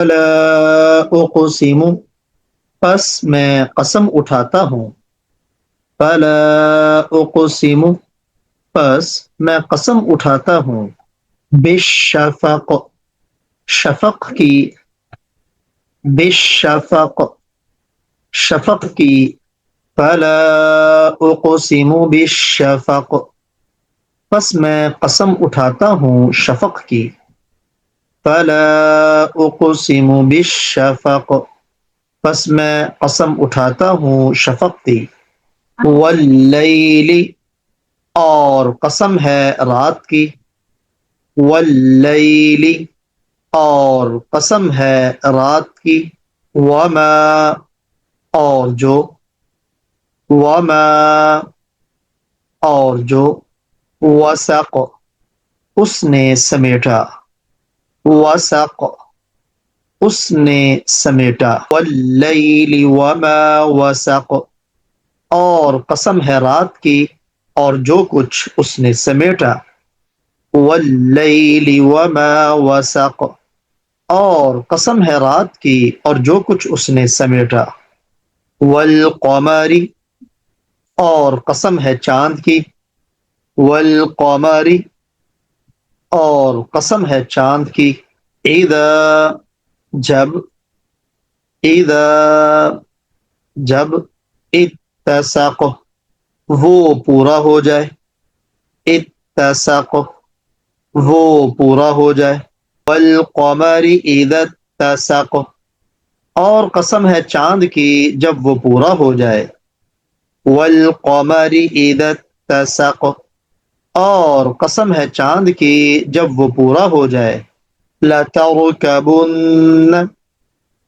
فلا اقسم، پس میں قسم اٹھاتا ہوں. فلا اقسم، پس میں قسم اٹھاتا ہوں. بالشفق، شفق کی. بالشفق، شفق کی. فلا اقسم بالشفق، پس میں قسم اٹھاتا ہوں شفق کی. فلا اقسم بالشفق، پس میں قسم اٹھاتا ہوں شفق کی. واللیل، اور قسم ہے رات کی. واللیل، اور قسم ہے رات کی. وما، اور جو. وما، اور جو. وسق، اس نے سمیٹا. وسق، اس نے سمیٹا. واللیل وما وسق، اور قسم ہے رات کی اور جو کچھ اس نے سمیٹا. واللیل وما وسق، اور قسم ہے رات کی اور جو کچھ اس نے سمیٹا. والقمر، اور قسم ہے چاند کی. والقمر، اور قسم ہے چاند کی. اذا، جب. اذا، جب. اتسق، وہ پورا ہو جائے. اتسق، وہ پورا ہو جائے. والقمر اذا اتسق، اور قسم ہے چاند کی جب وہ پورا ہو جائے. والقمر اذا اتسق، اور قسم ہے چاند کی جب وہ پورا ہو جائے. لترکبن،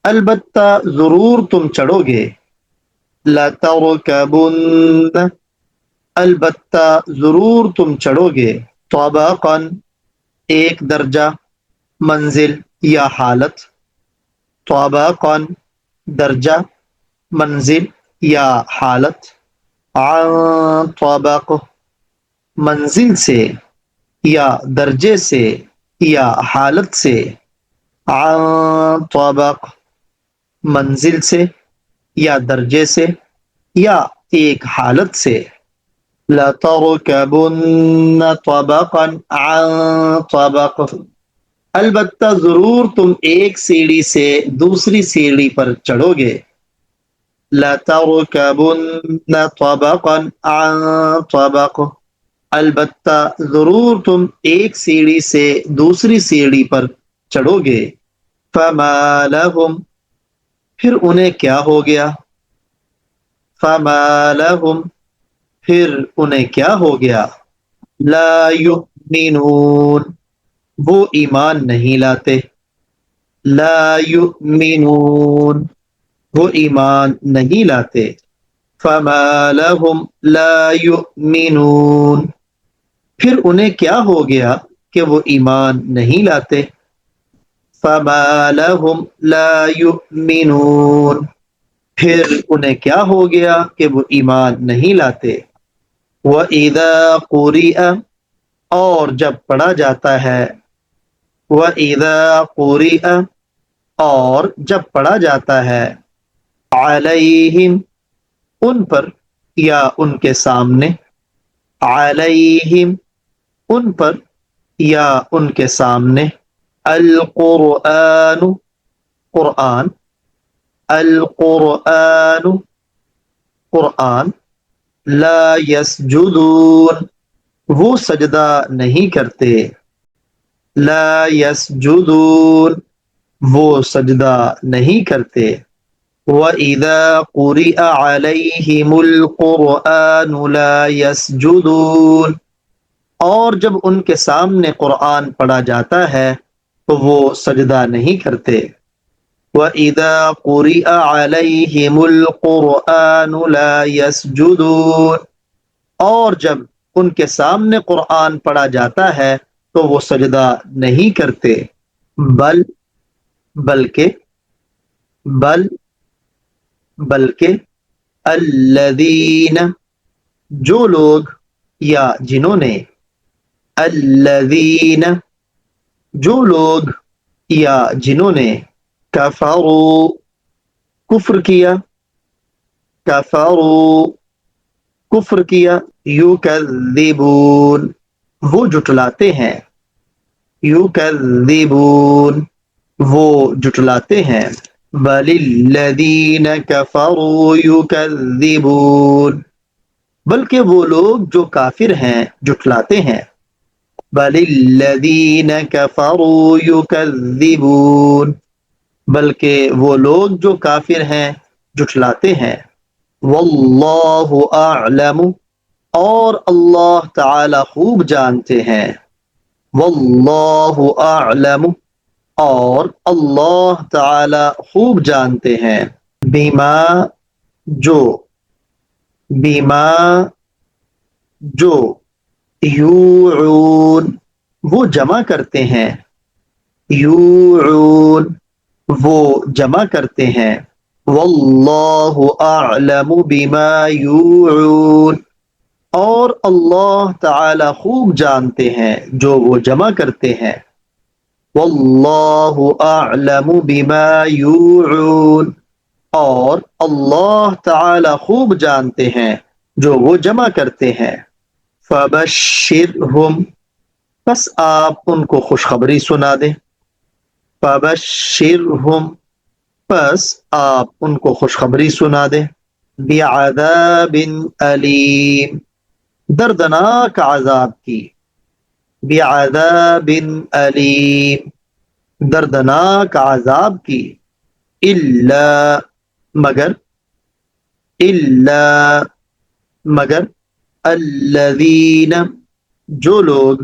البتہ ضرور تم چڑھو گے. لترکبن، البتہ ضرور تم چڑھو گے. طبقا، ایک درجہ. منزل یا حالت. طبقا، درجہ. منزل یا حالت. عن طبق، منزل سے یا درجے سے یا حالت سے. عن طبق، منزل سے یا درجے سے یا ایک حالت سے. لترکبن طبقا عن طبق، البتہ ضرور تم ایک سیڑھی سے دوسری سیڑھی پر چڑھو گے. لترکبن طبقا عن طبق، البتہ ضرور تم ایک سیڑھی سے دوسری سیڑھی پر چڑھو گے. فما لہم، پھر انہیں کیا ہو گیا. فما لہم، پھر انہیں کیا ہو گیا. لا یؤمنون، وہ ایمان نہیں لاتے. لا یؤمنون، وہ ایمان نہیں لاتے. فما لہم لا یؤمنون، پھر انہیں کیا ہو گیا کہ وہ ایمان نہیں لاتے. فما لہم لا یؤمنون، پھر انہیں کیا ہو گیا کہ وہ ایمان نہیں لاتے. وَإِذَا قُرِئَ، اور جب پڑھا جاتا ہے. وَإِذَا قُرِئَ، اور جب پڑھا جاتا ہے. عَلَيْهِمْ، ان پر یا ان کے سامنے. عَلَيْهِمْ، ان پر یا ان کے سامنے. القرآن، قرآن. القرآن، قرآن. لا یسجدون، وہ سجدہ نہیں کرتے. لا یسجدون، وہ سجدہ نہیں کرتے. وَإِذَا قُرِئَ عَلَيْهِمُ الْقُرْآنُ لَا يَسْجُدُونَ، اور جب ان کے سامنے قرآن پڑھا جاتا ہے تو وہ سجدہ نہیں کرتے. وَإِذَا قُرِئَ عَلَيْهِمُ الْقُرْآنُ لَا يَسْجُدُونَ، اور جب ان کے سامنے قرآن پڑھا جاتا ہے تو وہ سجدہ نہیں کرتے. بل، بلکہ. بل، بلکہ. الذین، جو لوگ یا جنہوں نے. الذین، جو لوگ یا جنہوں نے. کفروا کفر کیا، کفروا کفر کیا، یکذبون وہ جٹلاتے ہیں، یکذبون وہ جٹلاتے ہیں، بل الذین کفروا یکذبون بلکہ وہ لوگ جو کافر ہیں جٹلاتے ہیں، بل الذین کفروا یکذبون بلکہ وہ لوگ جو کافر ہیں جٹلاتے ہیں، واللہ اعلم اور اللہ تعالی خوب جانتے ہیں، واللہ اعلم اور اللہ تعالی خوب جانتے ہیں، بما جو، بما جو، یوعون وہ جمع کرتے ہیں، یوعون وہ جمع کرتے ہیں، واللہ اعلم بما یوعون اور اللہ تعالی خوب جانتے ہیں جو وہ جمع کرتے ہیں، واللہ اعلم بما یوعون اور اللہ تعالی خوب جانتے ہیں جو وہ جمع کرتے ہیں، فبشرہم پس آپ ان کو خوشخبری سنا دیں، فبشرہم پس آپ ان کو خوشخبری سنا دیں، بعذاب علیم دردناک عذاب کی، بعذاب علیم دردناک عذاب کی، الا مگر، الا مگر الذین جو لوگ،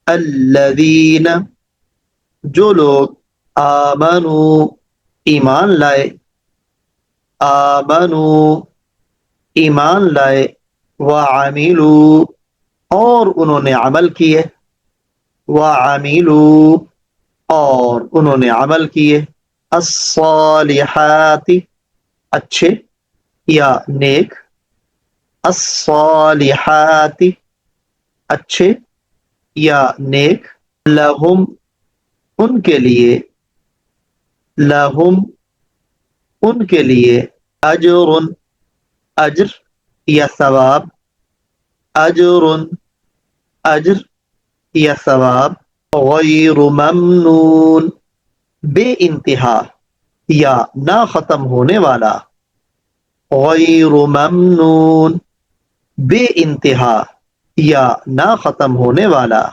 الذین جو لوگ آمنوا ایمان لائے، آمنوا ایمان لائے، وعملوا اور انہوں نے عمل کیے، وعملوا اور انہوں نے عمل کیے، الصالحات اچھے یا نیک، الصالحات اچھے یا نیک، لہم ان کے لیے، لہم ان کے لیے، اجر اجر یا ثواب، اجر اجر یا ثواب، غیر ممنون بے انتہا یا نہ ختم ہونے والا، غیر ممنون بے انتہا یا نہ ختم ہونے والا،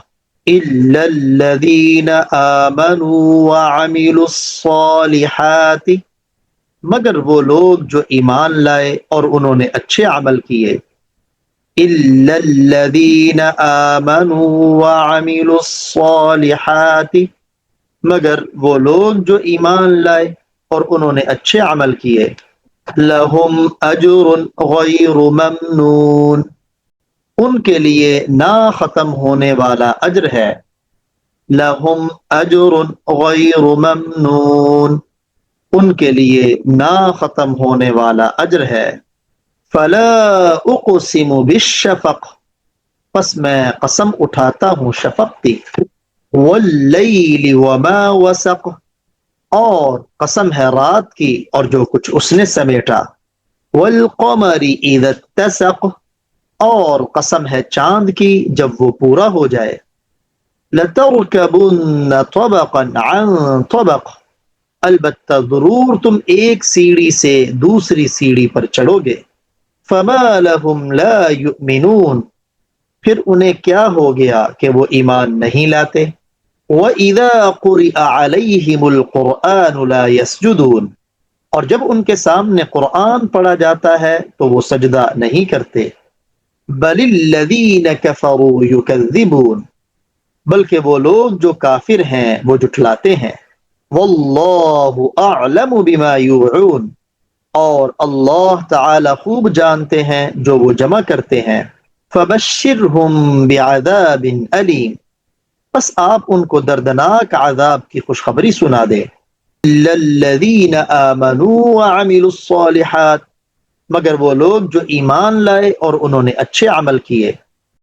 الا الذین آمنوا وعملوا الصالحات مگر وہ لوگ جو ایمان لائے اور انہوں نے اچھے عمل کیے، الا الذین آمنوا وعملوا الصالحات مگر وہ لوگ جو ایمان لائے اور انہوں نے اچھے عمل کیے، لہم اجر غیر ممنون ان کے لیے نہ ختم ہونے والا اجر ہے، لہم اجر غیر ممنون ان کے لیے نہ ختم ہونے والا اجر ہے، فلا اقسم بالشفق پس میں قسم اٹھاتا ہوں شفق کی، واللیل وما وسق اور قسم ہے رات کی اور جو کچھ اس نے سمیٹا، والقمر اذا اتسق اور قسم ہے چاند کی جب وہ پورا ہو جائے، لترکبن طبقا عن طبق البتہ ضرور تم ایک سیڑھی سے دوسری سیڑھی پر چڑھو گے، فما لهم لا یؤمنون پھر انہیں کیا ہو گیا کہ وہ ایمان نہیں لاتے، وَإِذَا قُرِئَ عَلَيْهِمُ الْقُرْآنُ لَا يَسْجُدُونَ اور جب ان کے سامنے قرآن پڑھا جاتا ہے تو وہ سجدہ نہیں کرتے، بَلِ الَّذِينَ كَفَرُوا يُكَذِّبُونَ بلکہ وہ لوگ جو کافر ہیں وہ جھٹلاتے ہیں، وَاللَّهُ أَعْلَمُ بِمَا يُوعُونَ اور اللہ تعالی خوب جانتے ہیں جو وہ جمع کرتے ہیں، فَبَشِّرْهُم بِعَذَابٍ أَلِيمٍ بس آپ ان کو دردناک عذاب کی خوشخبری سنا دے، إِلَّا الَّذِينَ آمَنُوا وَعَمِلُوا الصَّالِحَاتِ مگر وہ لوگ جو ایمان لائے اور انہوں نے اچھے عمل کیے،